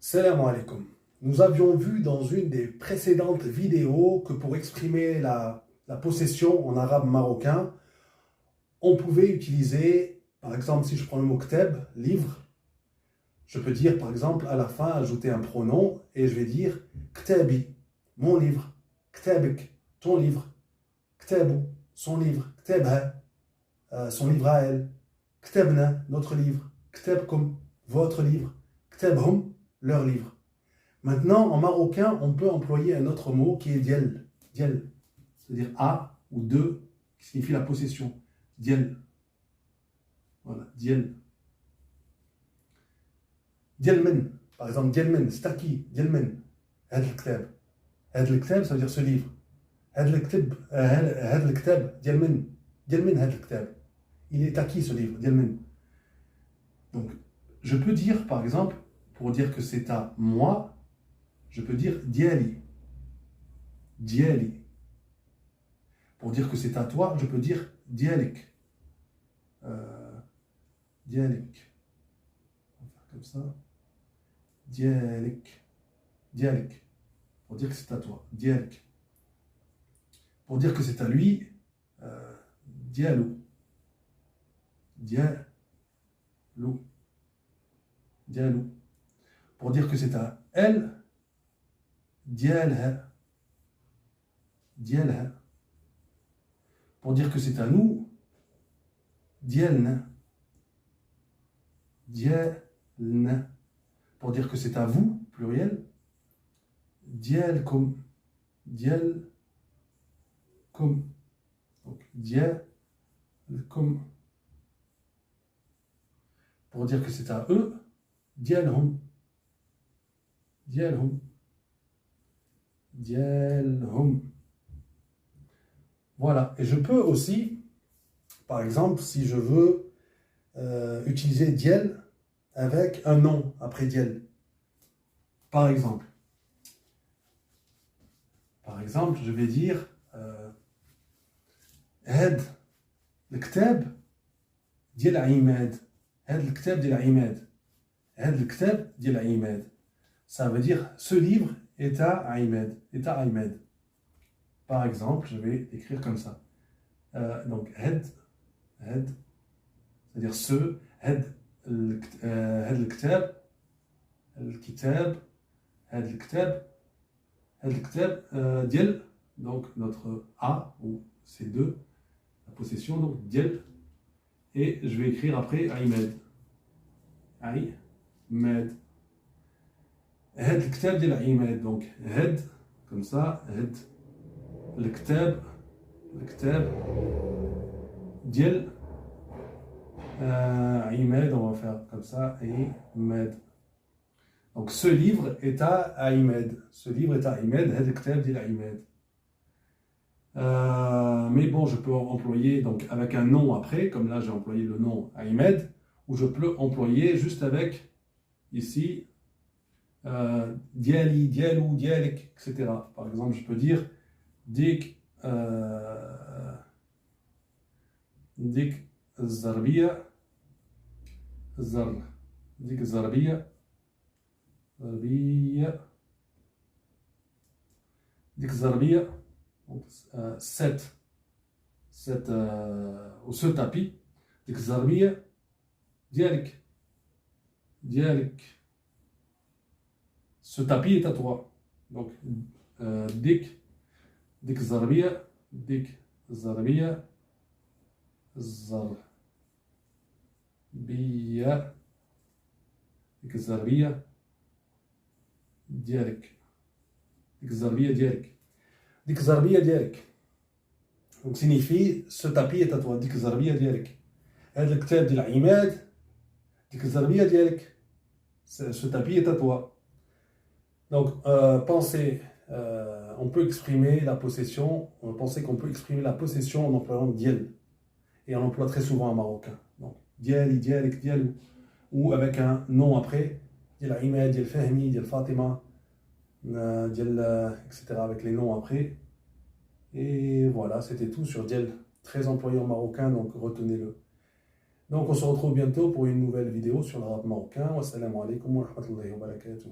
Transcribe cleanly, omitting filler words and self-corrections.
Salam alaikum. Nous avions vu dans une des précédentes vidéos que pour exprimer la possession en arabe marocain, on pouvait utiliser, par exemple, si je prends le mot ktab, livre, je peux dire par exemple à la fin, ajouter un pronom et je vais dire ktabi, mon livre, ktabik, ton livre, ktabou, son livre, ktabha, son livre à elle, ktabna, notre livre, ktabkum, votre livre, ktabhum, leur livre. Maintenant, en marocain, on peut employer un autre mot qui est diel. Diel, c'est-à-dire à ou de, qui signifie la possession. Diel. Voilà, diel. Dielmen, par exemple, dielmen, c'est à qui? Dielmen. Had al-ktab. Had al-ktab, ça veut dire ce livre. Had al-ktab, dielmen. Dielmen had al-ktab. Il est à qui ce livre? Dielmen. Donc, je peux dire, par exemple, pour dire que c'est à moi, je peux dire diali. Diali. Pour dire que c'est à toi, je peux dire dialik. Dialik. On va faire comme ça. Dialik. Dialik. Pour dire que c'est à toi. Dialik. Pour dire que c'est à lui, dialou. Dialou. Dialou. Pour dire que c'est à elle, dialha. Dialha. Pour dire que c'est à nous, dialna. Dialna. Pour dire que c'est à vous, pluriel, dialkum. Dialkum. Donc, dialkum. Pour dire que c'est à eux, dialhum. Dialhum. Dialhum. Voilà. Et je peux aussi, par exemple, si je veux utiliser diel avec un nom après diel. Par exemple, je vais dire had الكتاب ديال عماد. هاد الكتاب ديال عماد. هاد الكتاب ديال عماد. Ça veut dire ce livre est à Ahmed. Est à Ahmed. Par exemple, je vais écrire comme ça. Donc, had, c'est-à-dire ce, had الكتاب, diel, donc notre A ou C2, la possession, donc diel, et je vais écrire après Ahmed. Ahmed. هاد الكتاب ديال عماد. Donc هاد comme ça, هاد الكتاب ديال عماد, on va faire comme ça, عماد. Donc ce livre est à Ahmed. Ce livre est à Ahmed. هاد الكتاب ديال عماد. Mais bon, je peux employer donc avec un nom après, comme là j'ai employé le nom Ahmed, ou je peux employer juste avec ici diali, dialou, dialik, etc. Par exemple, je peux dire dik zarbiya, dik zarbiya, dik zarbiya, ou ce tapis, dik zarbiya, dialik. Ce tapis est à toi. Donc, dik zarbiya, zarbiya, dik zarbiya, dialik. Dik zarbiya, dialik. Dik zarbiya, dialik. Donc, signifie ce tapis est à toi. Dik zarbiya, dialik. هذا الكتاب ديال عماد, dik zarbiya, dialik. Ce tapis est à toi. Donc, pensez, on peut exprimer la possession, pensez qu'on peut exprimer la possession en employant diel. Et on l'emploie très souvent en marocain. Donc, diali, dialik, dialou. Ou avec un nom après, diel Imad, diel Fahmi, diel Fatima, etc. avec les noms après. Et voilà, c'était tout sur diel. Très employé en marocain, donc retenez-le. Donc, on se retrouve bientôt pour une nouvelle vidéo sur l'arabe marocain. Wassalamu alaikum wa rahmatullahi wa barakatuh.